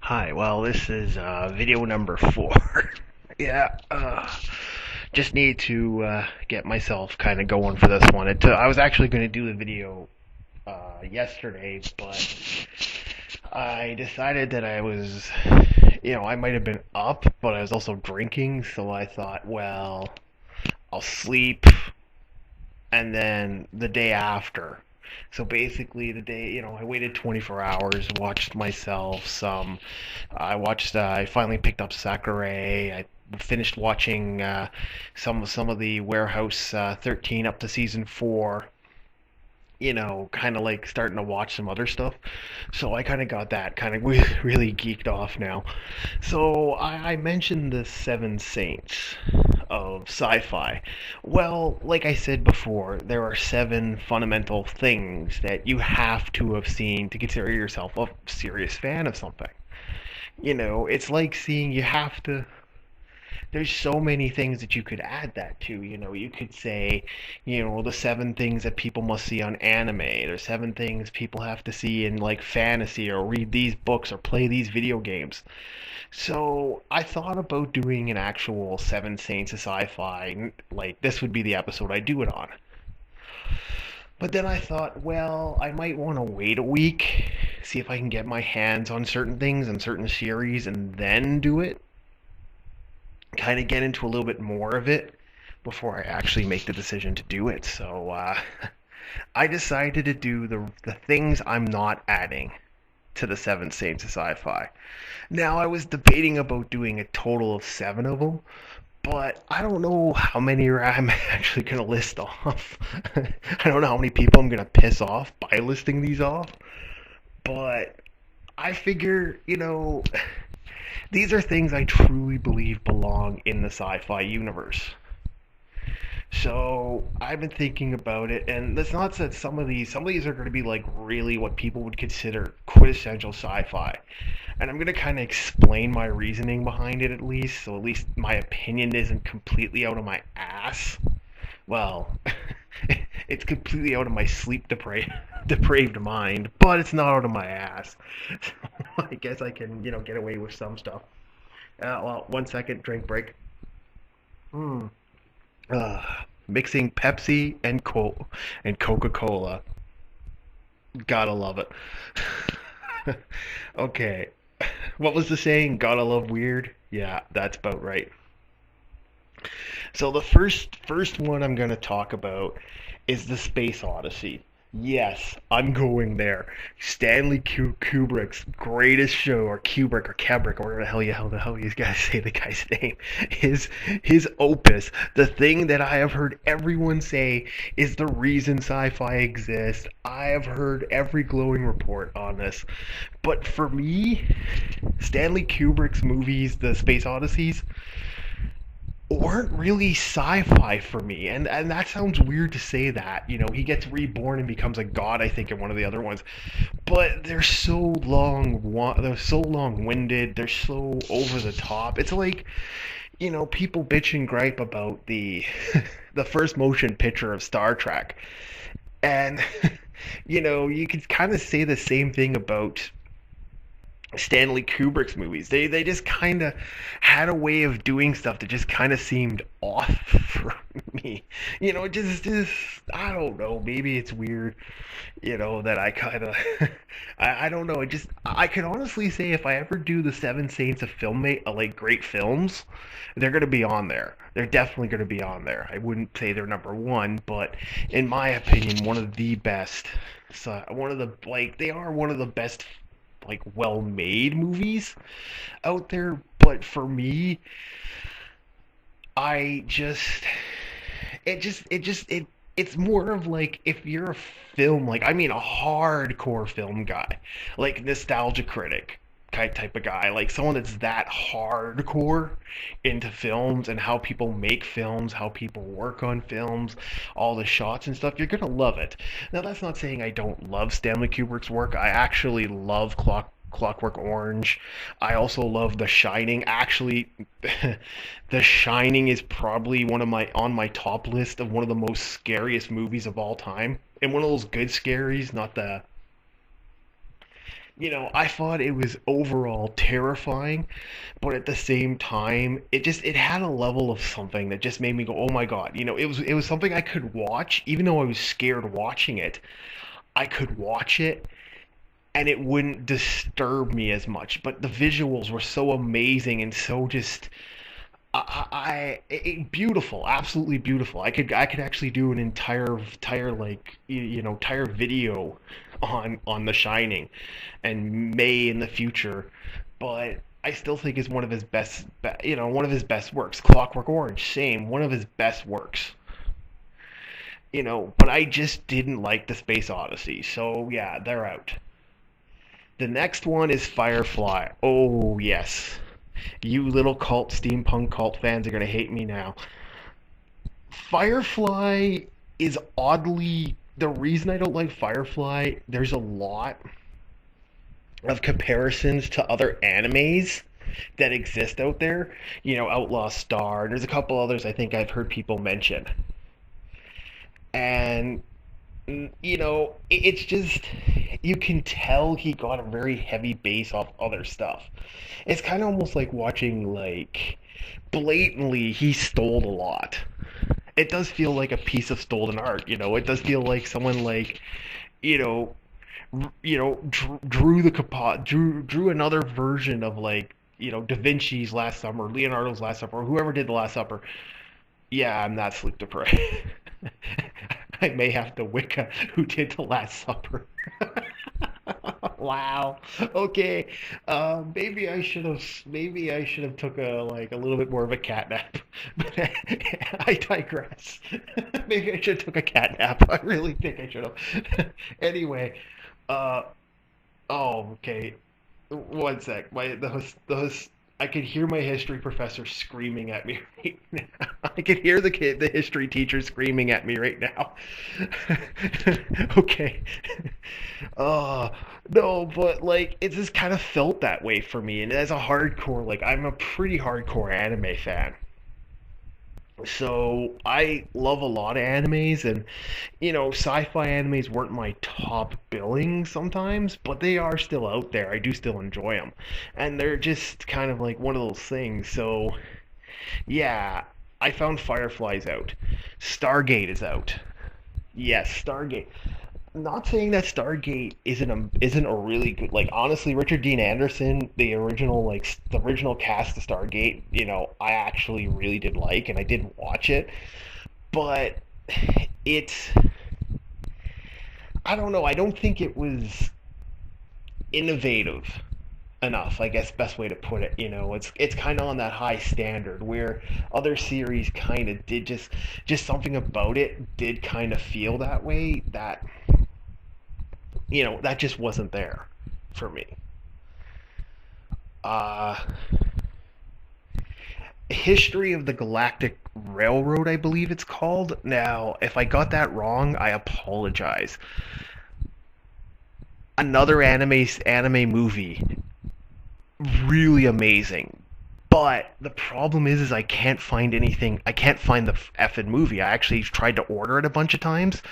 Hi, well, this is video number 4. Yeah, just need to get myself kind of going for this one. I was actually going to do the video yesterday, but I decided that I might have been up, but I was also drinking, so I thought, well, I'll sleep, and then the day after. So basically, I waited 24 hours, watched myself some. I finally picked up Sakurai. I finished watching some of the Warehouse 13 up to season 4. Kind of like starting to watch some other stuff. So I kind of got that kind of really geeked off now. So I mentioned the Seven Saints of sci-fi. Well, like I said before, there are 7 fundamental things that you have to have seen to consider yourself a serious fan of something. It's like saying you have to. There's so many things that you could add that to. You could say, the 7 things that people must see on anime. There's 7 things people have to see in like fantasy or read these books or play these video games. So I thought about doing an actual Seven Saints of Sci-Fi. Like this would be the episode I do it on. But then I thought, well, I might want to wait a week, see if I can get my hands on certain things and certain series, and then do it. Kind of get into a little bit more of it before I actually make the decision to do it. So I decided to do the things I'm not adding to the Seven Saints of Sci-Fi. Now I was debating about doing a total of 7 of them, but I don't know how many I'm actually going to list off. I don't know how many people I'm going to piss off by listing these off, but I figure, these are things I truly believe belong in the sci-fi universe. So I've been thinking about it, and that's not that some of these are going to be like really what people would consider quintessential sci-fi, and I'm going to kind of explain my reasoning behind it at least, so at least my opinion isn't completely out of my ass. Well, it's completely out of my depraved mind, but it's not out of my ass. So I guess I can get away with some stuff. Well, 1 second, drink break. Hmm. Uh, Mixing Pepsi and Coca-Cola. Gotta love it. Okay. What was the saying? Gotta love weird? Yeah, that's about right. So the first one I'm going to talk about is the Space Odyssey. Yes, I'm going there. Stanley Kubrick's greatest show, or Kubrick, or Kubrick, or whatever the hell you guys say the guy's name. His opus, the thing that I have heard everyone say is the reason sci-fi exists. I have heard every glowing report on this, but for me, Stanley Kubrick's movies, the Space Odysseys, weren't really sci-fi for me, and that sounds weird to say that. He gets reborn and becomes a god, I think, in one of the other ones, but they're so long-winded, they're so over the top. It's like, people bitch and gripe about the the first motion picture of Star Trek, and you could kind of say the same thing about Stanley Kubrick's movies. They just kind of had a way of doing stuff that just kind of seemed off for me. Just I don't know. Maybe it's weird. That I kind of I don't know. I could honestly say if I ever do the Seven Saints of like great films, they're gonna be on there. They're definitely gonna be on there. I wouldn't say they're number one, but in my opinion, one of the best. So one of the like they are one of the best like well-made movies out there, but for me, I just it's more of like if you're a film, like I mean a hardcore film guy, like nostalgia critic type of guy, like someone that's that hardcore into films and how people make films, how people work on films, all the shots and stuff, you're gonna love it. Now that's not saying I don't love Stanley Kubrick's work. I actually love Clockwork Orange. I also love The Shining. Actually, The Shining is probably one of my on my top list of one of the most scariest movies of all time. And one of those good scaries, not the I thought it was overall terrifying, but at the same time, it had a level of something that just made me go, "Oh my God." It was something I could watch even though I was scared watching it. I could watch it and it wouldn't disturb me as much, but the visuals were so amazing and so just beautiful, absolutely beautiful. I could actually do an entire like entire video on The Shining, and may in the future, but I still think is one of his one of his best works. Clockwork Orange, same, one of his best works. But I just didn't like the Space Odyssey, so yeah, they're out. The next one is Firefly. Oh yes, you little steampunk cult fans are gonna hate me now. Firefly is oddly the reason I don't like Firefly. There's a lot of comparisons to other animes that exist out there. Outlaw Star. And there's a couple others I think I've heard people mention, and it's just you can tell he got a very heavy base off other stuff. It's kind of almost like watching like blatantly he stole a lot. It does feel like a piece of stolen art. It does feel like someone like you know drew the drew another version of like Da Vinci's Last Supper, Leonardo's Last Supper, or whoever did the Last Supper. Yeah, I'm not sleep deprived. I may have to Wicca who did the Last Supper. Wow. Okay. Maybe I should have took a little bit more of a cat nap. But I digress. Maybe I should have took a cat nap. I really think I should have. Anyway, uh oh, okay. One sec. I could hear my history professor screaming at me right now. I could hear the history teacher screaming at me right now. Okay. Uh, no, but like it just kind of felt that way for me. And as a hardcore, like I'm a pretty hardcore anime fan. So I love a lot of animes, and sci-fi animes weren't my top billing sometimes, but they are still out there. I do still enjoy them, and they're just kind of like one of those things. So yeah, I found Firefly's out. Stargate is out. Yes, Stargate. Not saying that Stargate isn't a really good, like, honestly, Richard Dean Anderson, the original cast of Stargate, I actually really did like, and I did watch it, but it's I don't know, I don't think it was innovative enough, I guess best way to put it. It's kind of on that high standard where other series kind of did just something about it did kind of feel that way, that just wasn't there for me. uh History of the Galactic Railroad, I believe it's called. Now if I got that wrong, I apologize. Another anime movie, really amazing. But the problem is I can't find anything. I can't find the effing movie. I actually tried to order it a bunch of times.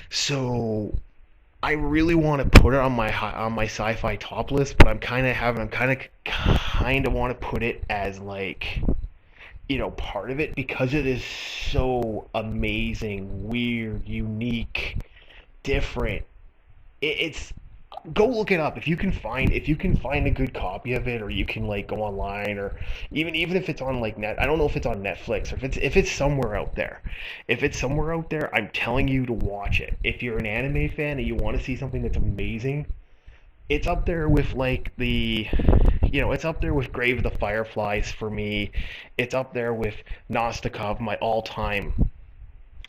So I really want to put it on my sci-fi top list, but I'm kind of want to put it as like part of it because it is so amazing, weird, unique, different. It's Go look it up if you can find a good copy of it, or you can like go online, or even if it's on like net. I don't know if it's on Netflix, or if it's somewhere out there. If it's somewhere out there, I'm telling you to watch it. If you're an anime fan and you want to see something that's amazing, it's up there with like it's up there with Grave of the Fireflies for me. It's up there with Nostikov, my all-time,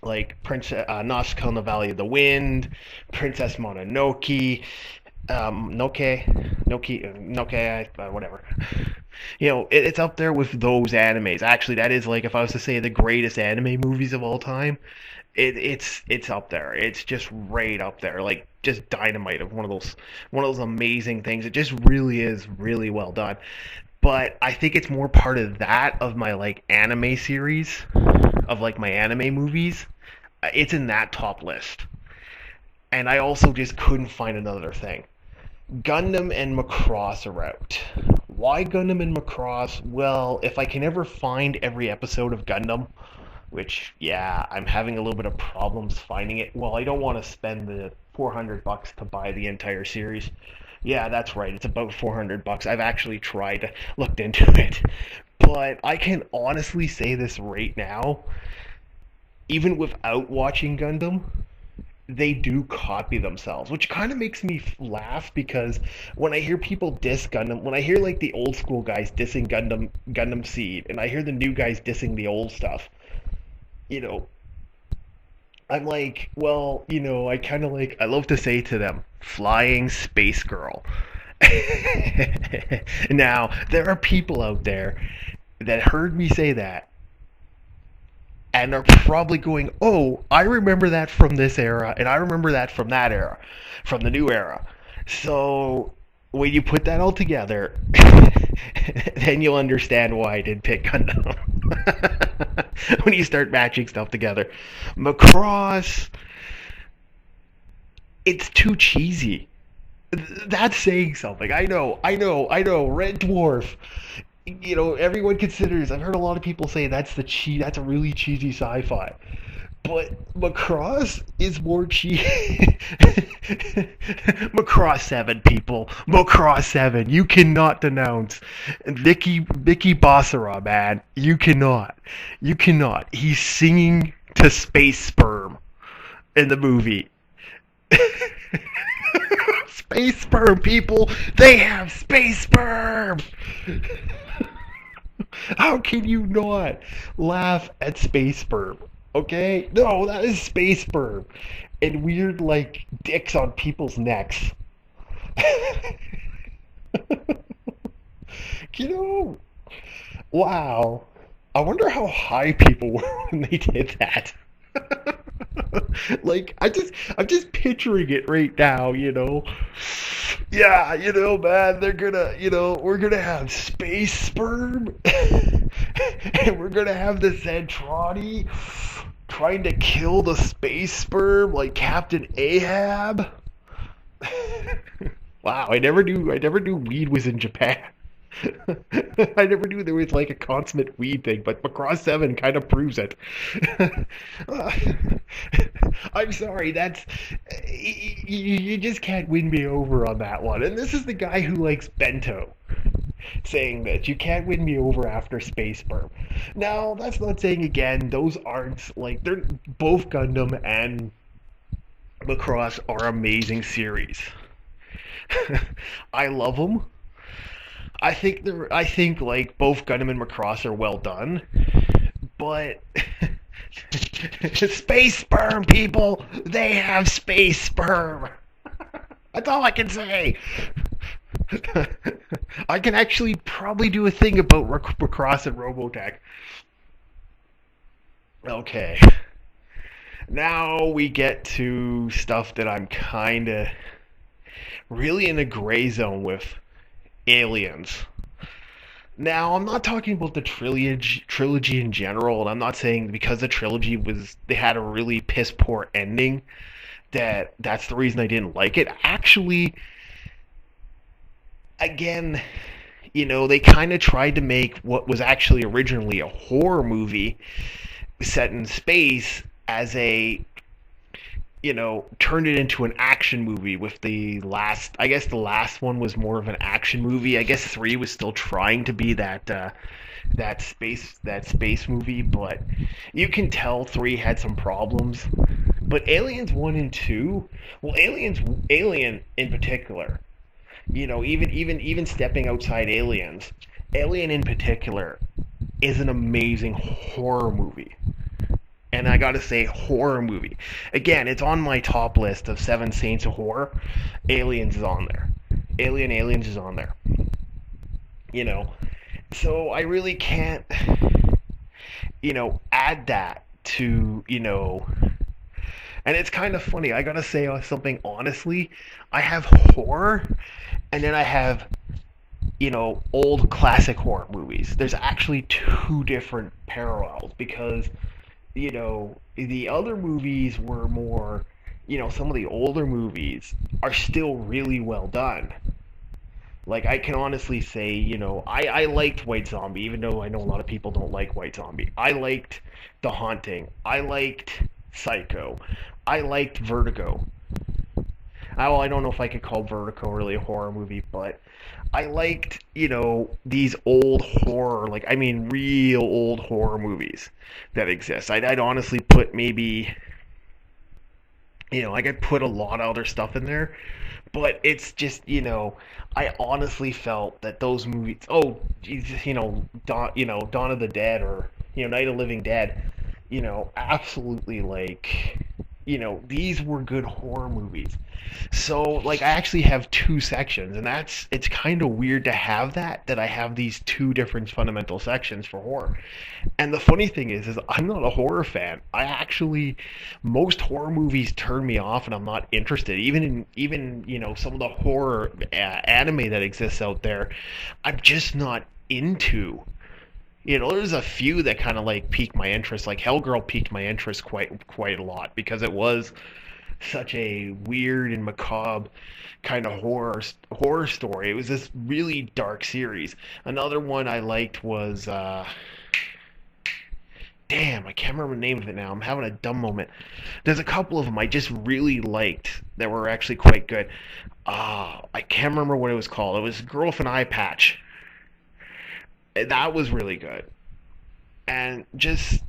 like Prince Nausicaa in the Valley of the Wind, Princess Mononoke, whatever. It's up there with those animes. Actually, that is like if I was to say the greatest anime movies of all time, it's up there. It's just right up there, like just dynamite of one of those amazing things. It just really is really well done. But I think it's more part of that of my like anime series of like my anime movies. It's in that top list, and I also just couldn't find another thing. Gundam and Macross are out. Why Gundam and Macross? Well, if I can ever find every episode of Gundam, which, yeah, I'm having a little bit of problems finding it. Well, I don't want to spend the $400 to buy the entire series. Yeah, that's right. It's about $400. I've actually tried, looked into it. But I can honestly say this right now, even without watching Gundam, they do copy themselves, which kind of makes me laugh because when I hear people diss Gundam, when I hear like the old school guys dissing Gundam Seed, and I hear the new guys dissing the old stuff, you know, I'm like, well, I kind of like, I love to say to them, flying space girl. Now, there are people out there that heard me say that and are probably going, oh, I remember that from this era, and I remember that from that era, from the new era. So when you put that all together, then you'll understand why I did pick Gundam. When you start matching stuff together, Macross, it's too cheesy. That's saying something. I know. Red Dwarf. Everyone considers. I've heard a lot of people say that's a really cheesy sci-fi. But Macross is more cheesy. Macross 7, people. Macross 7. You cannot denounce Vicky Basara, man. You cannot. You cannot. He's singing to Space Sperm in the movie. Space sperm, people. They have space sperm. How can you not laugh at space sperm? Okay? No, that is space sperm. And weird, like, dicks on people's necks. you know, wow. I wonder how high people were when they did that. Like, I'm just picturing it right now. Yeah, man, they're gonna, we're gonna have space sperm, and we're gonna have the Zentradi trying to kill the space sperm like Captain Ahab. Wow, I never knew weed was in Japan. I never knew there was like a consummate weed thing, but Macross 7 kind of proves it. I'm sorry, you just can't win me over on that one. And this is the guy who likes bento saying that you can't win me over after Space Sperm. Now, that's not saying again, those aren't like they're both Gundam and Macross are amazing series. I love them. I think like both Gundam and Macross are well done, but space sperm, people, they have space sperm. That's all I can say. I can actually probably do a thing about Macross and Robotech. Okay, now we get to stuff that I'm kind of really in a gray zone with. Aliens. Now, I'm not talking about the trilogy in general, and I'm not saying because the trilogy they had a really piss poor ending that's the reason I didn't like it. Actually, again, they kind of tried to make what was actually originally a horror movie set in space as turned it into an action movie with I guess the last one was more of an action movie. I guess 3 was still trying to be that space movie, but you can tell 3 had some problems. But Aliens 1 and 2, well, Alien in particular, even stepping outside Aliens, Alien in particular is an amazing horror movie. And I gotta say, horror movie. Again, it's on my top list of 7 Saints of Horror. Aliens is on there. Aliens is on there. So I really can't, add that to, And it's kind of funny. I gotta say something honestly. I have horror, and then I have, old classic horror movies. There's actually 2 different parallels because the other movies were more, some of the older movies are still really well done. Like, I can honestly say, I liked White Zombie, even though I know a lot of people don't like White Zombie. I liked The Haunting. I liked Psycho. I liked Vertigo. Well, I don't know if I could call Vertigo really a horror movie, but I liked, these old horror, like, I mean, real old horror movies that exist. I'd honestly put maybe, I could put a lot of other stuff in there, but it's just, I honestly felt that those movies, oh, Jesus, Dawn of the Dead, or, Night of the Living Dead, absolutely, like, these were good horror movies. So, like, I actually have two sections, and it's kind of weird to have that I have these two different fundamental sections for horror. And the funny thing is I'm not a horror fan. Most horror movies turn me off, and I'm not interested. Even some of the horror anime that exists out there, I'm just not into. There's a few that kind of like piqued my interest. Like Hellgirl piqued my interest quite a lot because it was such a weird and macabre kind of horror story. It was this really dark series. Another one I liked was damn, I can't remember the name of it now. I'm having a dumb moment. There's a couple of them I just really liked that were actually quite good. I can't remember what it was called. It was Girl with an Eye Patch. That was really good. And just,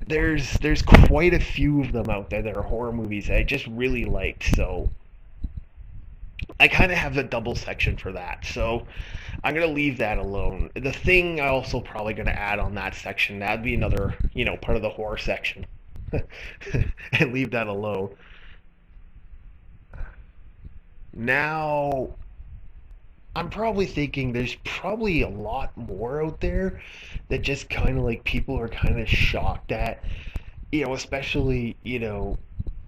there's quite a few of them out there that are horror movies that I just really liked. So I kind of have a double section for that. So I'm going to leave that alone. The thing I also probably going to add on that section, that'd be another, part of the horror section. And leave that alone. Now, I'm probably thinking there's probably a lot more out there that just kind of like people are kind of shocked at. Especially,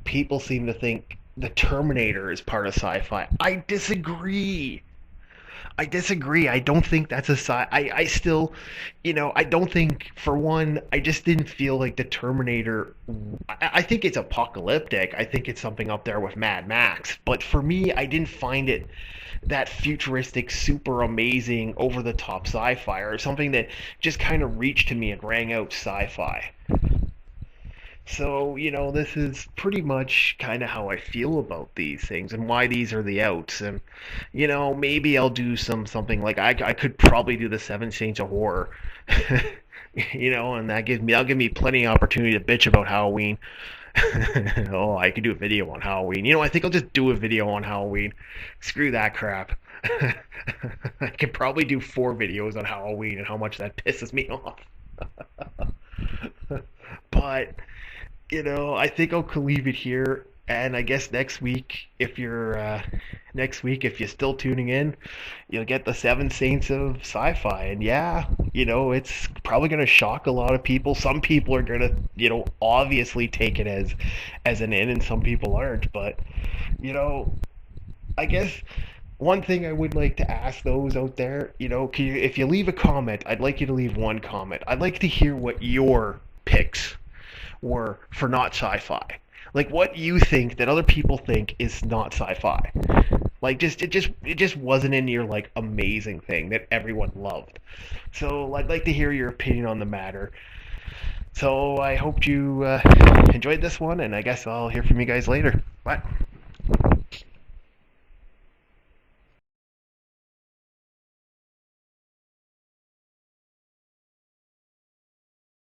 people seem to think the Terminator is part of sci-fi. I disagree. I don't think that's a sci. I still, I don't think, for one, I just didn't feel like the Terminator. I think it's apocalyptic. I think it's something up there with Mad Max. But for me, I didn't find it that futuristic, super amazing, over the top sci-fi, or something that just kind of reached to me and rang out sci-fi. So, this is pretty much kind of how I feel about these things and why these are the outs. And, maybe I'll do something like I could probably do the Seven Saints of Horror. And that'll give me plenty of opportunity to bitch about Halloween. Oh, I could do a video on Halloween. I think I'll just do a video on Halloween. Screw that crap. I could probably do 4 videos on Halloween and how much that pisses me off. But I think I'll leave it here. And I guess next week, if you're still tuning in, you'll get the Seven Saints of Sci-Fi. And yeah, it's probably going to shock a lot of people. Some people are going to, obviously take it as an in, and some people aren't. But I guess one thing I would like to ask those out there, if you leave a comment, I'd like you to leave one comment. I'd like to hear what your picks were for not sci-fi. Like, what you think that other people think is not sci-fi. Like, it just wasn't in your, like, amazing thing that everyone loved. So I'd like to hear your opinion on the matter. So I hope you enjoyed this one, and I guess I'll hear from you guys later. Bye.